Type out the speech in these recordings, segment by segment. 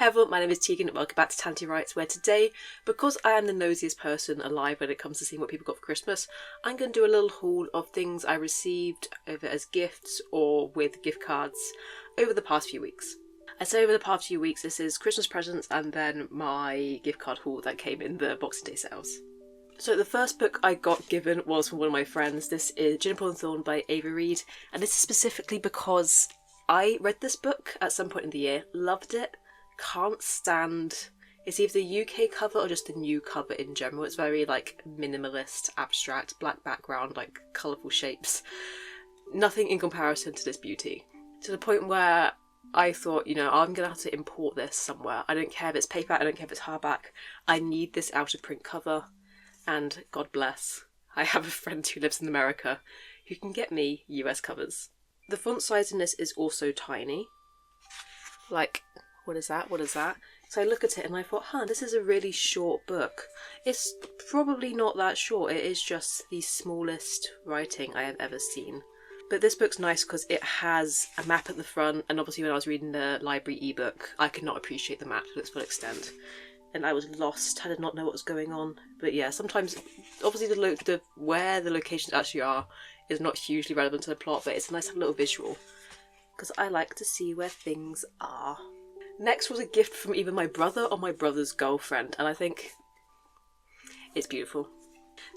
Hey everyone, my name is Tegan and welcome back to TandeWrites, where today, because I am the nosiest person alive when it comes to seeing what people got for Christmas, I'm going to do a little haul of things I received either as gifts or with gift cards over the past few weeks. I say over the past few weeks, this is Christmas presents and then my gift card haul that came in the Boxing Day sales. So the first book I got given was from one of my friends. This is Juniper and Thorn by Ava Reid, and this is specifically because I read this book at some point in the year, loved it, can't stand it's either the UK cover or just the new cover in general. It's very like minimalist, abstract, black background, like colourful shapes. Nothing in comparison to this beauty. To the point where I thought, you know, I'm going to have to import this somewhere. I don't care if it's paperback, I don't care if it's hardback. I need this out of print cover. And God bless, I have a friend who lives in America who can get me US covers. The font size in this is also tiny. Like, what is that? What is that? So I look at it and I thought, this is a really short book. It's probably not that short. It is just the smallest writing I have ever seen. But this book's nice because it has a map at the front, and obviously when I was reading the library ebook, I could not appreciate the map to its full extent. And I was lost. I did not know what was going on. But yeah, sometimes, obviously where the locations actually are is not hugely relevant to the plot, but it's nice to have a little visual. Because I like to see where things are. Next was a gift from either my brother or my brother's girlfriend, and I think it's beautiful.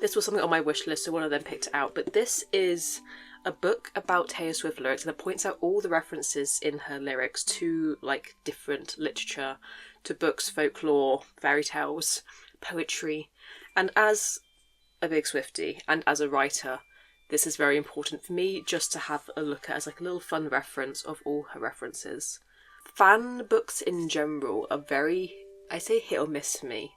This was something on my wish list, so one of them picked it out. But this is a book about Taylor Swift lyrics, and it points out all the references in her lyrics to like different literature, to books, folklore, fairy tales, poetry. And as a big Swiftie and as a writer, this is very important for me just to have a look at as like a little fun reference of all her references. Fan books in general are very, I say hit or miss for me,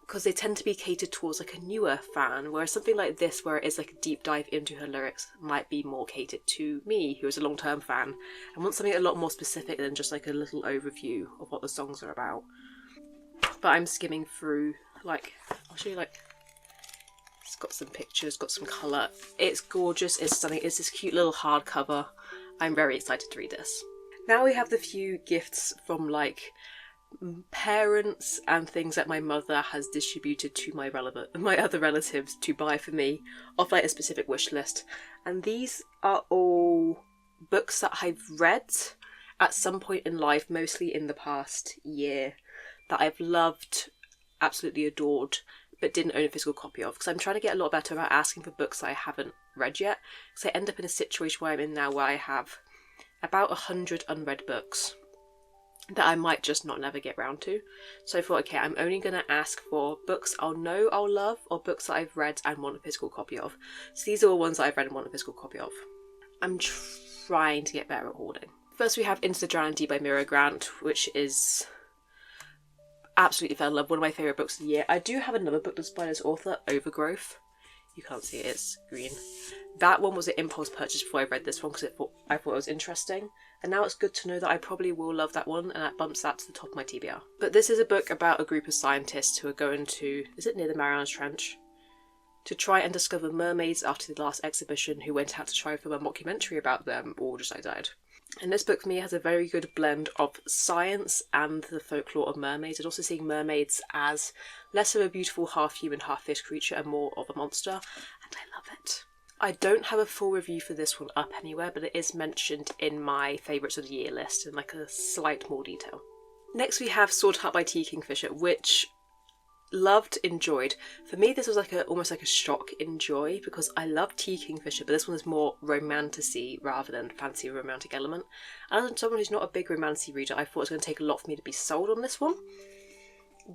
because they tend to be catered towards like a newer fan, whereas something like this, where it is like a deep dive into her lyrics, might be more catered to me, who is a long-term fan, and want something a lot more specific than just like a little overview of what the songs are about. But I'm skimming through, like, I'll show you, like, it's got some pictures, got some colour. It's gorgeous, it's stunning, it's this cute little hardcover. I'm very excited to read this. Now we have the few gifts from like parents and things that my mother has distributed to my other relatives to buy for me off like a specific wish list. And these are all books that I've read at some point in life, mostly in the past year, that I've loved, absolutely adored, but didn't own a physical copy of. Because I'm trying to get a lot better at asking for books that I haven't read yet. Because I end up in a situation where I'm in now where I have about 100 unread books that I might just not never get round to. So I thought, okay, I'm only going to ask for books I'll know I'll love, or books that I've read and want a physical copy of. So these are all ones that I've read and want a physical copy of. I'm trying to get better at hoarding. First we have Into the Drowned Deep by Mira Grant, which is absolutely fell in love, one of my favourite books of the year. I do have another book that's by this author, Overgrowth. You can't see it, it's green. That one was an impulse purchase before I read this one because I thought it was interesting. And now it's good to know that I probably will love that one, and that bumps that to the top of my TBR. But this is a book about a group of scientists who are going to, is it near the Marianas Trench? To try and discover mermaids after the last exhibition, who went out to try and film a mockumentary about them, or just died. And this book for me has a very good blend of science and the folklore of mermaids, and also seeing mermaids as less of a beautiful half-human, half-fish creature and more of a monster, and I love it. I don't have a full review for this one up anywhere, but it is mentioned in my favourites of the year list in like a slight more detail. Next we have Sword Heart by T. Kingfisher, which loved, enjoyed. For me this was like almost like a shock enjoy, because I love T. Kingfisher, but this one is more romantasy rather than fancy romantic element. And as someone who's not a big romancy reader, I thought it was going to take a lot for me to be sold on this one.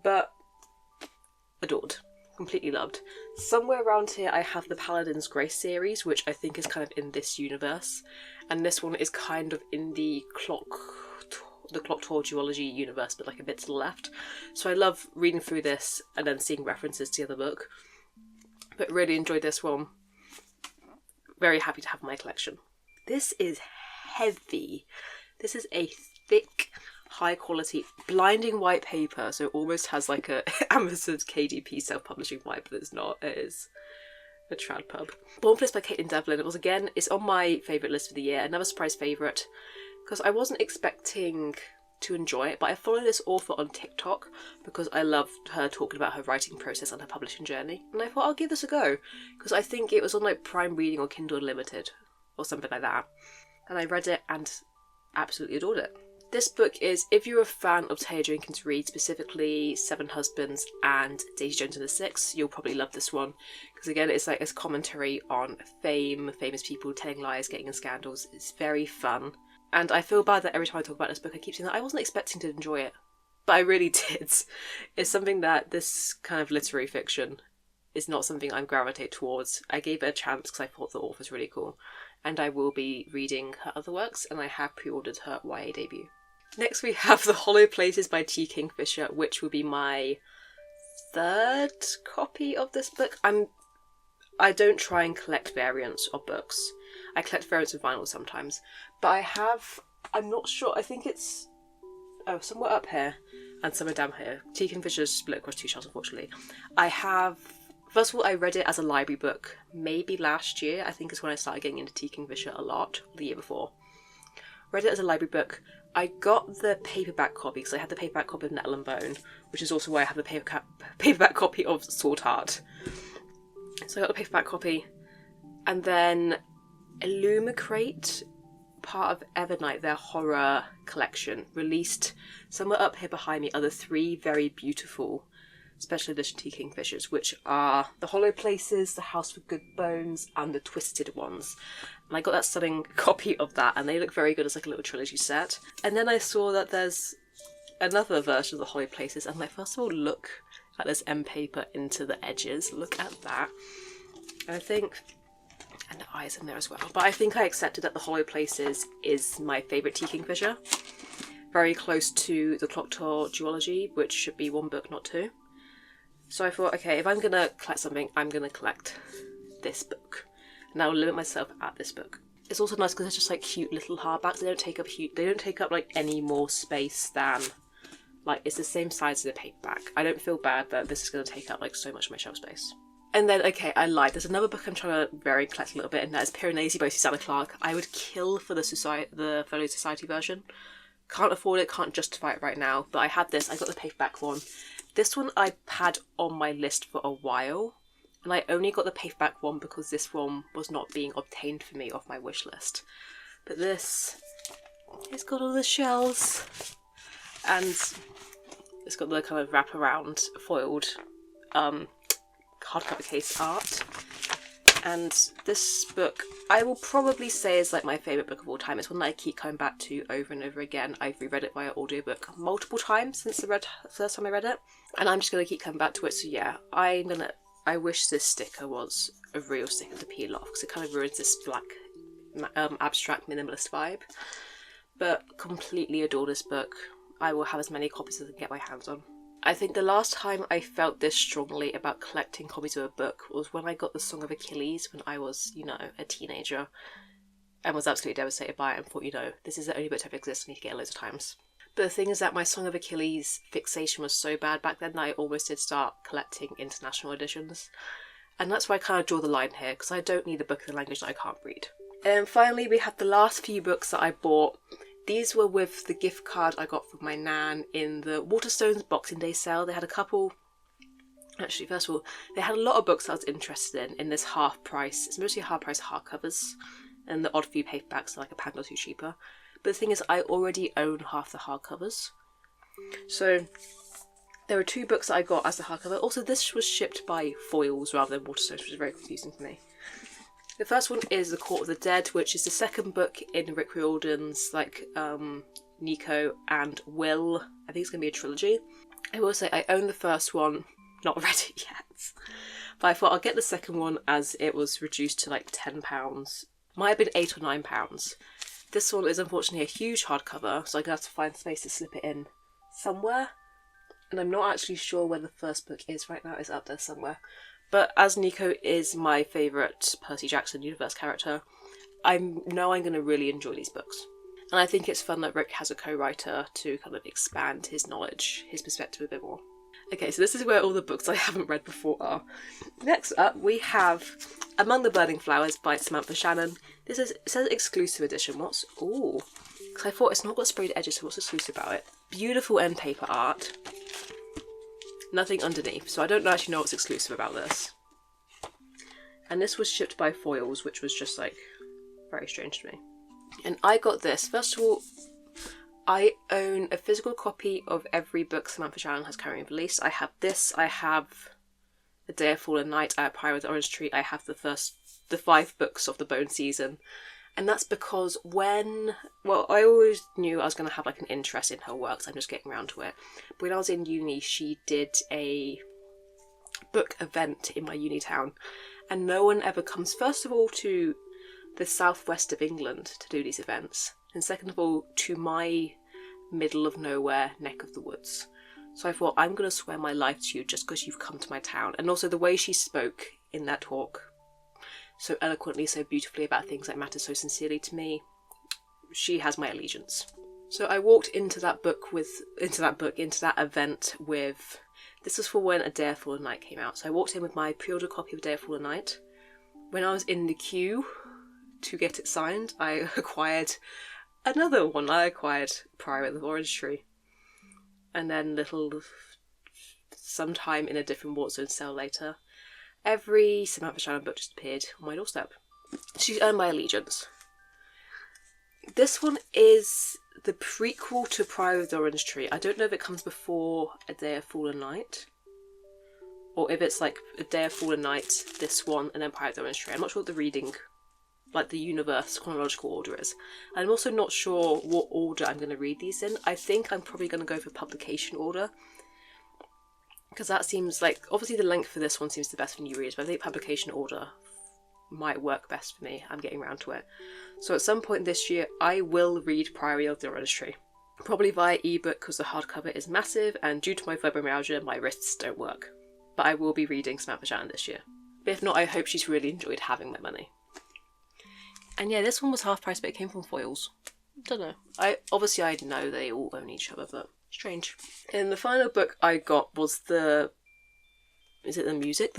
But adored. Completely loved. Somewhere around here I have the Paladin's Grace series, which I think is kind of in this universe, and this one is kind of in the Clock Tower duology universe, but like a bit to the left. So I love reading through this and then seeing references to the other book, but really enjoyed this one. Very happy to have in my collection. This is heavy. This is a thick, high quality, blinding white paper, so it almost has like a Amazon's KDP self-publishing vibe, but it's not. It is a trad pub. Born Bliss by Caitlin Devlin. It was, again, it's on my favourite list for the year, another surprise favourite, because I wasn't expecting to enjoy it, but I follow this author on TikTok because I loved her talking about her writing process and her publishing journey, and I thought I'll give this a go because I think it was on like Prime Reading or Kindle Unlimited or something like that, and I read it and absolutely adored it. This book is, if you're a fan of Taylor Jenkins Reid, specifically Seven Husbands and Daisy Jones and the Six, you'll probably love this one. Because again, it's like a commentary on fame, famous people telling lies, getting in scandals. It's very fun. And I feel bad that every time I talk about this book, I keep saying that I wasn't expecting to enjoy it. But I really did. It's something that this kind of literary fiction is not something I gravitate towards. I gave it a chance because I thought the author's really cool. And I will be reading her other works, and I have pre-ordered her YA debut. Next we have The Hollow Places by T. Kingfisher, which will be my third copy of this book. I don't try and collect variants of books. I collect variants of vinyl sometimes. But I'm not sure, I think it's somewhere up here and somewhere down here. T. Kingfisher's split across two shelves, unfortunately. First of all, I read it as a library book maybe last year. I think is when I started getting into T. Kingfisher a lot, the year before. Read it as a library book. I got the paperback copy because I had the paperback copy of Nettle and Bone, which is also why I have the paperback copy of Sword Heart. So I got the paperback copy, and then Illumicrate, part of Evernight, their horror collection, released somewhere up here behind me are the three very beautiful special edition T. Kingfishers, which are The Hollow Places, The House for Good Bones, and The Twisted Ones. And I got that stunning copy of that, and they look very good as like a little trilogy set. And then I saw that there's another version of The Hollow Places, and like, first of all, look at this end paper into the edges. Look at that. And I think, and the eyes in there as well, but I think I accepted that The Hollow Places is my favourite T. Kingfisher. Very close to The Clock Tower duology, which should be one book, not two. So I thought, okay, if I'm going to collect something, I'm going to collect this book. And I'll limit myself at this book. It's also nice because they're just like cute little hardbacks. They don't take up like any more space than, like, it's the same size as a paperback. I don't feel bad that this is going to take up like so much of my shelf space. And then, okay, I lied. There's another book I'm trying to very collect a little bit, and that is Piranesi by Susanna Clarke. I would kill for the Folio Society version. Can't afford it, can't justify it right now, but I had this. I got the paperback one. This one I had on my list for a while, and I only got the paperback one because this one was not being obtained for me off my wish list. But this, it's got all the shells, and it's got the kind of wraparound foiled hardcover case art. And this book, I will probably say is like my favourite book of all time. It's one that I keep coming back to over and over again. I've reread it via audiobook multiple times since the first time I read it. And I'm just going to keep coming back to it. So yeah, I wish this sticker was a real sticker to peel off, because it kind of ruins this black abstract minimalist vibe. But completely adore this book. I will have as many copies as I can get my hands on. I think the last time I felt this strongly about collecting copies of a book was when I got The Song of Achilles when I was, a teenager, and was absolutely devastated by it and thought, this is the only book to ever exist, I need to get it loads of times. But the thing is that my Song of Achilles fixation was so bad back then that I almost did start collecting international editions. And that's why I kind of draw the line here, because I don't need a book in a language that I can't read. And finally, we have the last few books that I bought. These were with the gift card I got from my nan in the Waterstones Boxing Day sale. They had a couple, actually, first of all, they had a lot of books I was interested in this half price. It's mostly half price hardcovers, and the odd few paperbacks are like a pound or two cheaper. But the thing is, I already own half the hardcovers. So there were two books that I got as the hardcover. Also, this was shipped by Foyles rather than Waterstones, which is very confusing for me. The first one is The Court of the Dead, which is the second book in Rick Riordan's, Nico and Will. I think it's going to be a trilogy. I will say I own the first one, not read it yet. But I thought I'll get the second one as it was reduced to like £10. Might have been £8 or £9. This one is unfortunately a huge hardcover, so I'm going to have to find space to slip it in somewhere. And I'm not actually sure where the first book is right now. It's up there somewhere. But as Nico is my favourite Percy Jackson universe character, I know I'm going to really enjoy these books. And I think it's fun that Rick has a co-writer to kind of expand his knowledge, his perspective a bit more. Okay, so this is where all the books I haven't read before are. Next up, we have Among the Burning Flowers by Samantha Shannon. It says exclusive edition. Ooh. Because I thought it's not got sprayed edges, so what's exclusive about it? beautiful end paper art. Nothing underneath, so I don't actually know what's exclusive about this. And this was shipped by Foils, which was just like very strange to me. And I got this. First of all, I own a physical copy of every book Samantha Shannon has currently released. I have this, I have A Day of Fallen Night, I have Pirate of the Orange Tree, I have the 5 books of the Bone season. And that's because I always knew I was going to have like an interest in her works, I'm just getting around to it. But when I was in uni, she did a book event in my uni town. And no one ever comes, first of all, to the southwest of England to do these events. And second of all, to my middle of nowhere neck of the woods. So I thought, I'm going to swear my life to you just because you've come to my town. And also the way she spoke in that talk, so eloquently, so beautifully about things that matter so sincerely to me, she has my allegiance. So I walked into that event with, this was for when A Day of Fallen Night came out. So I walked in with my pre-order copy of A Day of Fallen Night. When I was in the queue to get it signed, I acquired another one. I acquired Pirate of the Orange Tree. And then sometime in a different Warzone cell later, every Samantha Shannon book just appeared on my doorstep. She's earned my allegiance. This one is the prequel to Pirate of the Orange Tree. I don't know if it comes before A Day of Fallen Night, or if it's like A Day of Fallen Night, this one, and then Pirate of the Orange Tree. I'm not sure what the reading, like the universe chronological order is. I'm also not sure what order I'm going to read these in. I think I'm probably going to go for publication order, because that seems like, obviously the length for this one seems the best for new readers, but I think publication order might work best for me. I'm getting around to it. So at some point this year, I will read Pirate of the Orange Tree. Probably via ebook because the hardcover is massive, and due to my fibromyalgia, my wrists don't work. But I will be reading Samantha Shannon this year. But if not, I hope she's really enjoyed having my money. And yeah, this one was half price, but it came from Foils. Don't know. I know they all own each other, but strange. And the final book I got was the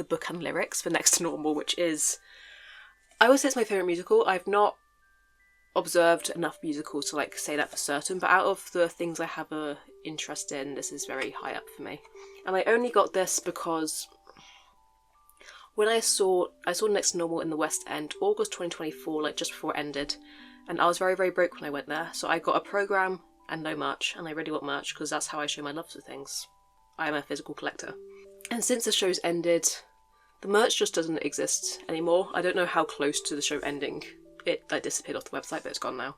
book and lyrics for Next to Normal, which is, I would say it's my favourite musical. I've not observed enough musicals to like say that for certain, but out of the things I have a interest in, this is very high up for me. And I only got this because when I saw Next to Normal in the West End, August 2024, like just before it ended, and I was very, very broke when I went there, so I got a programme and no merch, and I really want merch because that's how I show my love for things. I am a physical collector. And since the show's ended, the merch just doesn't exist anymore. I don't know how close to the show ending it like disappeared off the website, but it's gone now.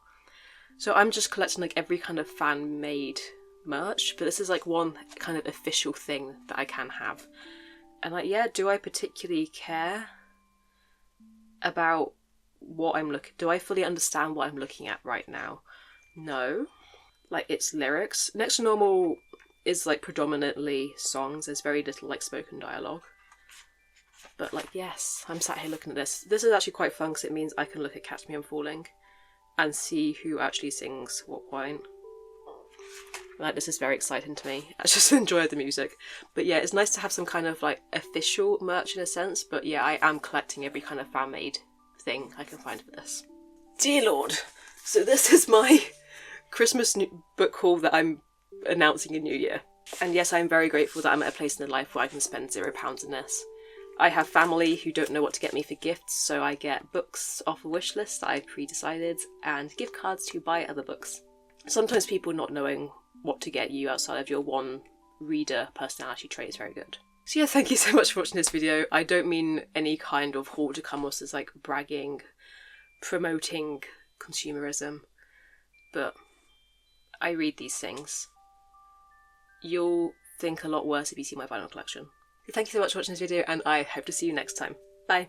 So I'm just collecting like every kind of fan-made merch, but this is like one kind of official thing that I can have. And like, yeah, do I particularly care about what I'm looking? Do I fully understand what I'm looking at right now? No. Like, it's lyrics. Next to Normal is like predominantly songs. There's very little like spoken dialogue. But like, yes, I'm sat here looking at this. This is actually quite fun because it means I can look at Catch Me I'm Falling and see who actually sings what point. Like, this is very exciting to me. I just enjoy the music. But yeah, it's nice to have some kind of like official merch in a sense. But yeah, I am collecting every kind of fan-made thing I can find for this. Dear Lord. So this is my Christmas book haul that I'm announcing in New Year. And yes, I'm very grateful that I'm at a place in their life where I can spend £0 in this. I have family who don't know what to get me for gifts, so I get books off a wish list that I've pre-decided and gift cards to buy other books. Sometimes people not knowing what to get you outside of your one reader personality trait is very good. So yeah, thank you so much for watching this video. I don't mean any kind of haul to come off as like bragging, promoting consumerism, but I read these things. You'll think a lot worse if you see my vinyl collection. Thank you so much for watching this video, and I hope to see you next time. Bye!